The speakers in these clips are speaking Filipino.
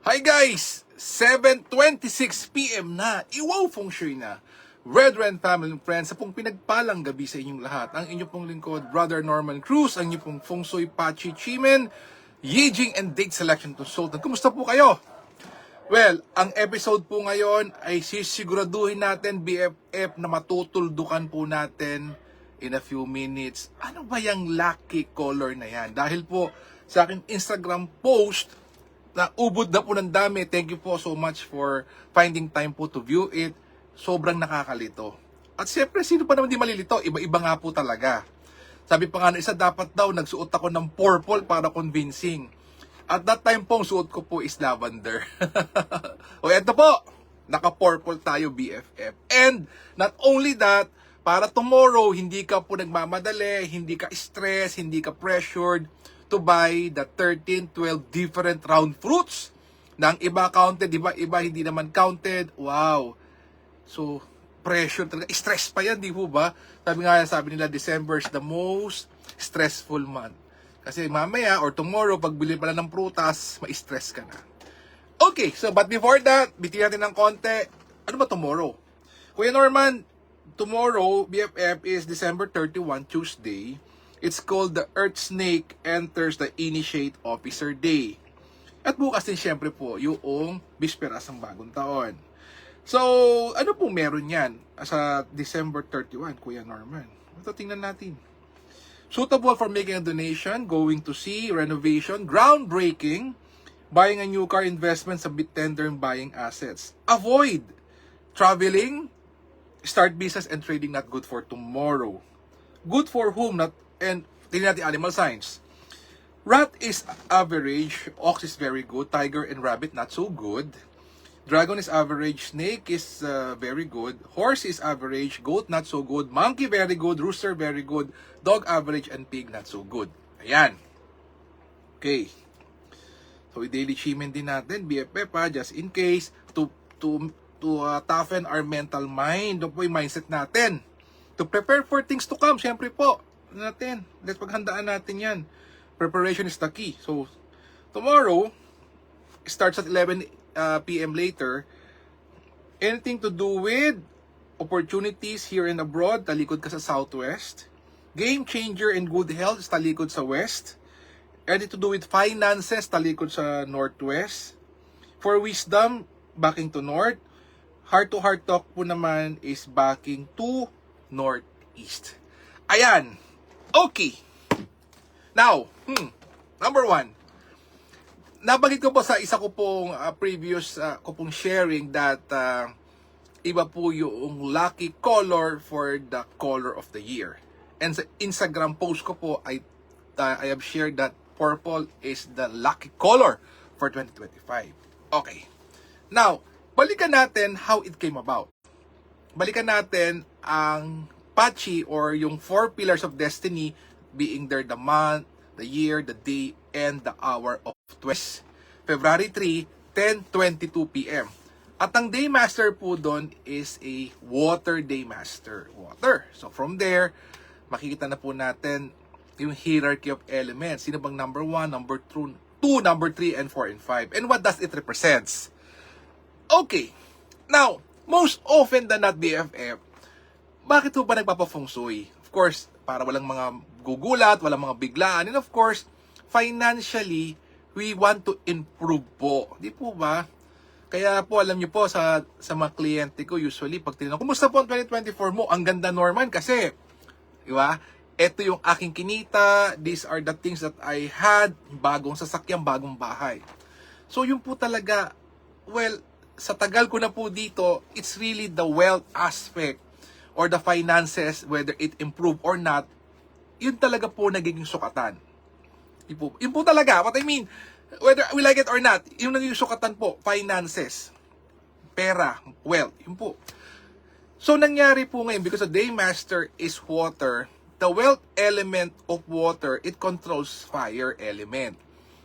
Hi guys! 7:26 PM na. Iwaw feng shui na. Red Ren family and friends, sa pong pinagpalang gabi sa inyong lahat. Ang inyong pong lingkod, Brother Norman Cruz, ang inyong pong feng shui Pachi Chimen, Yijing and Date Selection Consultant. Kumusta po kayo? Well, ang episode po ngayon ay sisiguraduhin natin BFF na matutuldukan po natin in a few minutes. Ano ba yung lucky color na yan? Dahil po sa aking Instagram post, na ubod na po ng dami. Thank you po so much for finding time po to view it. Sobrang nakakalito. At siyempre, sino pa naman di malilito? Iba-iba nga po talaga. Sabi pa nga na isa, dapat daw nagsuot ako ng purple para convincing. At that time po, ang suot ko po is lavender. O eto po, naka-purple tayo BFF. And not only that, para tomorrow, hindi ka po nagmamadali, hindi ka stress, hindi ka pressured to buy the 13, 12 different round fruits. Na ang iba counted, iba hindi naman counted. Wow. So, pressure talaga. Stress pa yan, di po ba? Sabi nila, December is the most stressful month. Kasi mamaya or tomorrow, pag bili pala ng prutas, ma-stress ka na. Okay, so but before that, bitiyan natin ng konti. Ano ba tomorrow? Kuya Norman, tomorrow, BFF is December 31, Tuesday. It's called the Earth Snake Enters the Initiate Officer Day. At bukas din syempre po yung bisperas ng bagong taon. So, ano po meron yan sa December 31, Kuya Norman? Ito, tingnan natin. Suitable for making a donation, going to sea, renovation, groundbreaking, buying a new car, investments, a bit tender, and buying assets. Avoid traveling, start business and trading, not good for tomorrow. Good for whom? And tingnan natin animal signs. Rat is average, ox is very good, tiger and rabbit not so good. Dragon is average, snake is very good, horse is average, goat not so good, monkey very good, rooster very good, dog average, and pig not so good. Ayan. Okay. So i-daily chimen din natin, BFF ha, just in case to toughen our mental mind. Doon po yung mindset natin. To prepare for things to come, syempre po. Let's paghandaan natin yan. Preparation is the key. So, tomorrow, starts at 11 p.m. later. Anything to do with opportunities here and abroad, talikod ka sa southwest. Game changer and good health, talikod sa west. Anything to do with finances, talikod sa northwest. For wisdom, backing to north. Heart-to-heart talk po naman is backing to northeast. Ayan. Okay. Now, number one. Nabanggit ko po sa isa ko pong previous ko pong sharing that iba po yung lucky color for the color of the year. And sa Instagram post ko po, I have shared that purple is the lucky color for 2025. Okay. Now, balikan natin how it came about. Balikan natin ang Pachi or yung 4 pillars of destiny, being there the month, the year, the day, and the hour of February 3, 10:22 p.m. At ang day master po doon is a water day master. Water. So from there, makikita na po natin yung hierarchy of elements. Sino bang number 1, number 2, number 3, and 4, and 5. And what does it represents? Okay. Now, most often than not, BFF, bakit po ba nagpapa-feng shui? Of course, para walang mga gugulat, walang mga biglaan. And of course, financially, we want to improve po. Di po ba? Kaya po, alam niyo po, sa mga kliyente ko, usually, pag tinanong, kumusta po ang 2024 mo? Ang ganda, Norman, kasi, di ba? Ito yung aking kinita. These are the things that I had. Bagong sasakyan, bagong bahay. So, yun po talaga, well, sa tagal ko na po dito, it's really the wealth aspect or the finances, whether it improve or not, yun talaga po nagiging sukatan. Yun po talaga, what I mean, whether we like it or not, yung nagiging sukatan po, finances, pera, wealth, yun po. So, nangyari po ngayon, because the day master is water, the wealth element of water, it controls fire element.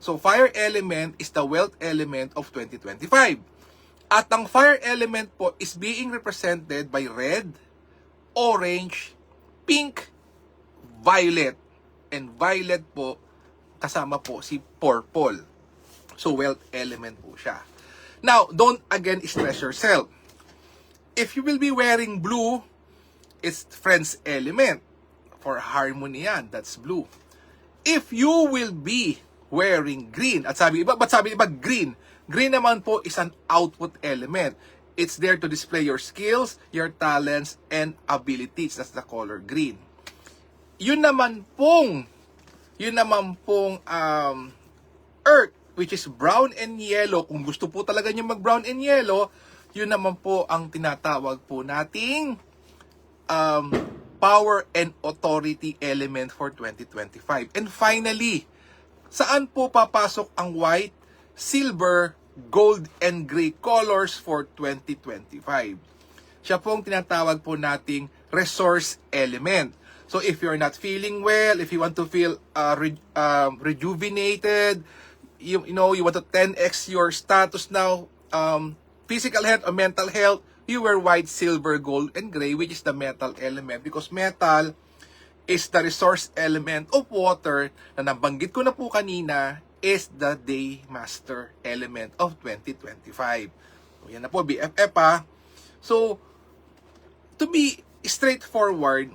So, fire element is the wealth element of 2025. At ang fire element po is being represented by red, orange, pink, violet. And violet po, kasama po si purple. So, wealth element po siya. Now, don't again stress yourself. If you will be wearing blue, it's friends element. For harmony yan, that's blue. If you will be wearing green, at sabi iba, ba't sabi iba green? Green naman po is an output element. It's there to display your skills, your talents, and abilities. That's the color green. Yun naman pong earth, which is brown and yellow. Kung gusto po talaga nyo mag-brown and yellow, yun naman po ang tinatawag po nating power and authority element for 2025. And finally, saan po papasok ang white, silver, gold, and gray colors for 2025? Siya pong tinatawag po nating resource element. So if you're not feeling well, if you want to feel rejuvenated, you want to 10x your status now, physical health or mental health, you wear white, silver, gold, and gray, which is the metal element, because metal is the resource element of water na nabanggit ko na po kanina is the day master element of 2025. So, yan na po, BFF ha. So, to be straightforward,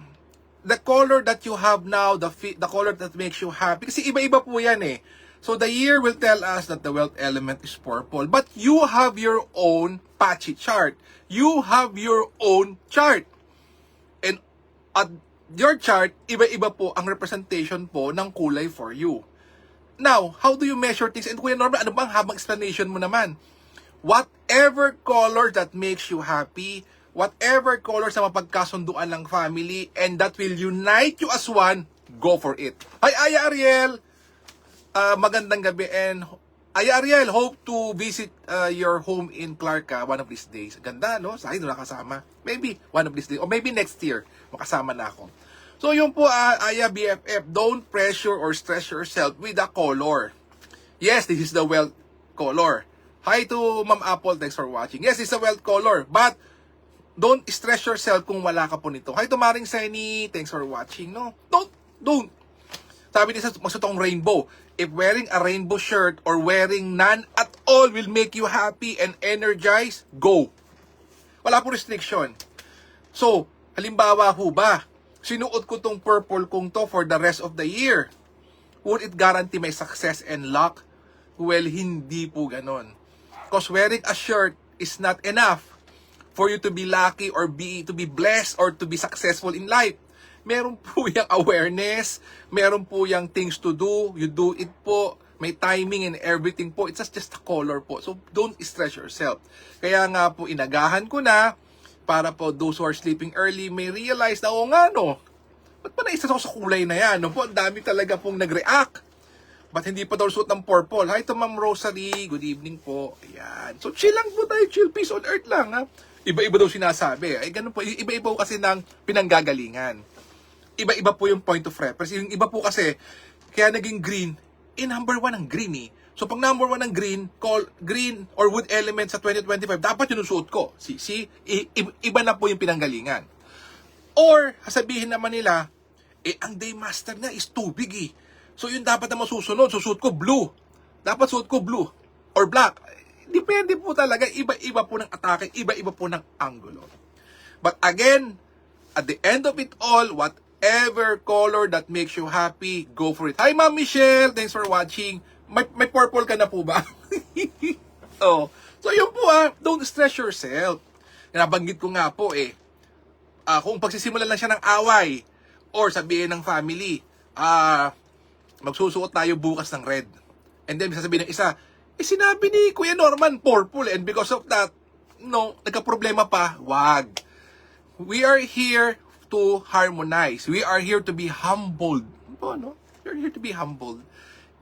the color that you have now, the color that makes you happy, kasi iba-iba po yan eh. So, the year will tell us that the wealth element is purple, but you have your own patchy chart. You have your own chart. And at your chart, iba-iba po ang representation po ng kulay for you. Now, how do you measure things? And Kuya Norman, ano bang habang explanation mo naman? Whatever color that makes you happy, whatever color sa mapagkasunduan ng family, and that will unite you as one, go for it. Hi, Aya Ariel! Magandang gabi, and Aya Ariel, hope to visit your home in Clark one of these days. Ganda, no? Sa akin, nakasama. Maybe one of these days, or maybe next year, makasama na ako. So, yun po, Aya BFF, don't pressure or stress yourself with the color. Yes, this is the wealth color. Hi to Ma'am Apple, thanks for watching. Yes, it's a wealth color, but don't stress yourself kung wala ka po nito. Hi to Maring Seni, thanks for watching, no? Don't. Sabi niya sa magsutong rainbow, if wearing a rainbow shirt or wearing none at all will make you happy and energized, go. Wala po restriction. So, halimbawa ho ba, sinuot ko tong purple kong to for the rest of the year. Would it guarantee my success and luck? Well, hindi po ganon. Because wearing a shirt is not enough for you to be lucky or to be blessed or to be successful in life. Meron po yung awareness, meron po yung things to do, you do it po, may timing and everything po. It's just a color po. So, don't stress yourself. Kaya nga po, inagahan ko na para po those who are sleeping early may realize na, oo nga no, ba't pa naisas ako sa kulay na yan? No? Po, ang dami talaga pong nag-react. Ba't hindi pa daw suot ng purple? Hi to Ma'am Rosary, good evening po. Ayan. So, chill lang po tayo, chill, peace on earth lang ha. Iba-iba daw sinasabi. Ay, ganun po. Iba-iba po kasi ng pinanggagalingan. Iba-iba po yung point of reference. Yung iba po kasi, kaya naging green, number 1 ang green eh. So, pag number 1 ang green, green or wood element sa 2025, dapat yun suot ko. Iba na po yung pinanggalingan. Or, sabihin naman nila, ang day master na is tubig eh. So, yun dapat na masusunod. So, suot ko blue. Dapat suot ko blue or black. Depende po talaga. Iba-iba po ng atake. Iba-iba po ng angulo. But again, at the end of it all, whatever color that makes you happy, go for it. Hi, Ma'am Michelle. Thanks for watching. May purple ka na po ba? Oh. So, yun po don't stress yourself. Nabanggit ko nga po kung pagsisimulan lang siya ng away or sabihin ng family, magsusuot tayo bukas ng red. And then, sasabihin ng isa, sinabi ni Kuya Norman purple and because of that, no, nagka-problema pa. Wag. We are here to harmonize. We are here to be humbled. No? We're here to be humbled.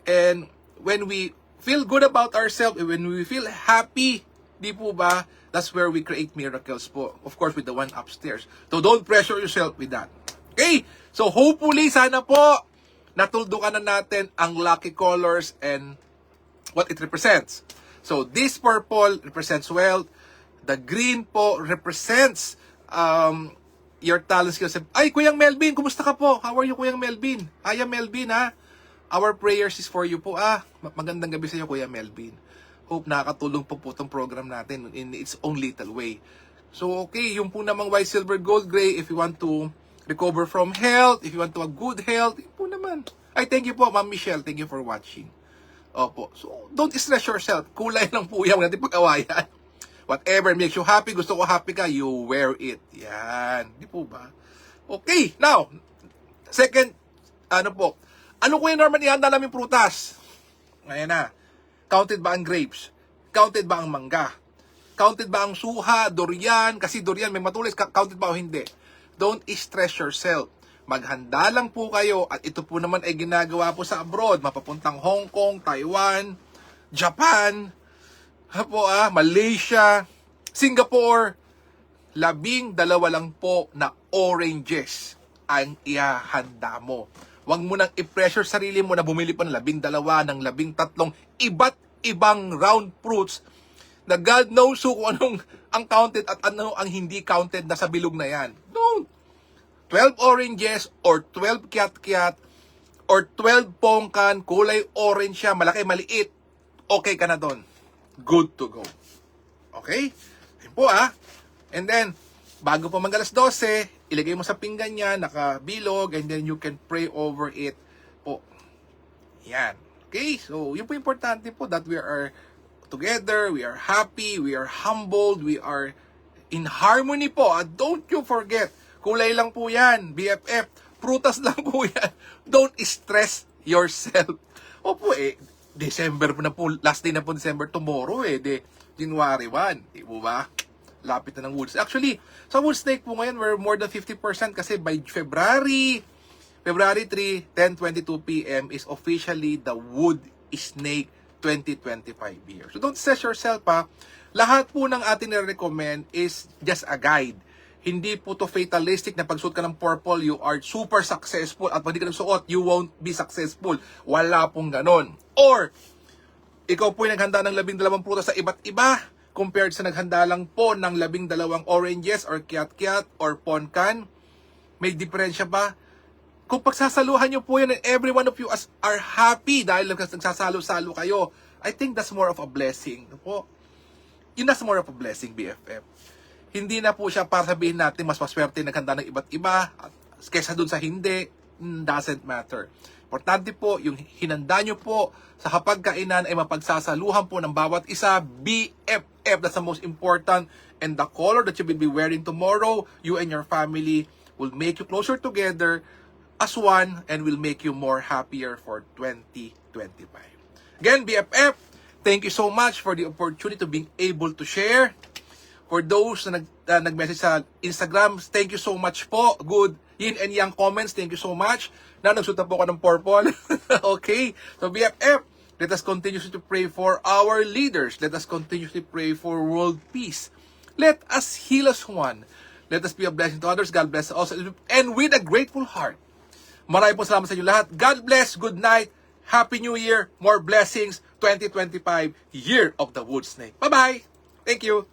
And when we feel good about ourselves, when we feel happy, di po ba, that's where we create miracles po. Of course, with the one upstairs. So don't pressure yourself with that. Okay? So hopefully, sana po, natuldukan na natin ang lucky colors and what it represents. So this purple represents wealth. The green po represents your talent skills. Ay, Kuyang Melvin, kumusta ka po? How are you, Kuyang Melvin? Aya Melvin, ha? Our prayers is for you po. Magandang gabi sa iyo, Kuya Melvin. hope nakakatulong po itong program natin in its own little way. So, okay, yung po namang white, silver, gold, gray, if you want to recover from health, if you want to have good health, yun po naman. Ay, thank you po, Ma'am Michelle. Thank you for watching. Opo. So, don't stress yourself. Kulay lang po yan. Huwag natin pag-awayan. Whatever makes you happy, gusto ko happy ka, you wear it. Yan. Di po ba? Okay, now, second, ano ko yung normal ihanda namin prutas? Ayan na. Counted ba ang grapes? Counted ba ang mangga? Counted ba ang suha, durian? Kasi durian may matulis, counted ba o hindi? Don't stress yourself. Maghanda lang po kayo at ito po naman ay ginagawa po sa abroad. Mapapuntang Hong Kong, Taiwan, Japan, Malaysia, Singapore. 12 lang po na oranges ang ihahanda mo. Huwag mo nang i-pressure sarili mo na bumili pa ng 12, ng 13 iba't ibang round fruits na God knows kung anong ang counted at ano ang hindi counted na sa bilog na yan. Don't. 12 oranges or 12 kiat-kiat or 12 pongkan, kulay orange siya, malaki, maliit, okay ka na doon. Good to go. Okay? Ayun po And then, bago pa mag 12, ilagay mo sa pinggan niya, nakabilog, and then you can pray over it po. Yan. Okay? So, yun po importante po that we are together, we are happy, we are humbled, we are in harmony po. At don't you forget, kulay lang po yan, BFF, prutas lang po yan. Don't stress yourself. Opo December na po, last day na po December, tomorrow January 1, di po ba? Lapit na ng Woods. Actually, sa Wood Snake po ngayon, we're more than 50% kasi by February 3, 10:22 p.m. is officially the Wood Snake 2025 year. So don't stress yourself Lahat po ng atin nire-recommend is just a guide. Hindi po to fatalistic na pagsuot ka ng purple, you are super successful at pag di ka nagsuot, you won't be successful. Wala pong ganon. Or, ikaw po yung naghanda ng 12 prutas sa iba't iba compared sa naghanda lang po ng 12 oranges or kiat-kiat or ponkan. May diferensya ba? Kung pagsasaluhan nyo po yan and every one of you are happy dahil nagsasalo-salo kayo, I think that's more of a blessing. That's more of a blessing, BFF. Hindi na po siya para sabihin natin mas maswerte naghanda ng iba't iba kesa dun sa hindi. Doesn't matter. Importante po, yung hinanda nyo po sa kapagkainan ay mapagsasaluhan po ng bawat isa. BFF, that's the most important. And the color that you will be wearing tomorrow, you and your family will make you closer together as one and will make you more happier for 2025. Again, BFF, thank you so much for the opportunity to being able to share. For those na nag-message sa Instagram, thank you so much po. Good yin and yang comments, thank you so much. Na nagsuta po ko ng purple. Okay, so BFF, let us continuously pray for our leaders. Let us continuously pray for world peace. Let us heal as one. Let us be a blessing to others. God bless us also. And with a grateful heart, maraming po salamat sa inyo lahat. God bless. Good night. Happy New Year. More blessings. 2025, Year of the Wood Snake. Bye-bye. Thank you.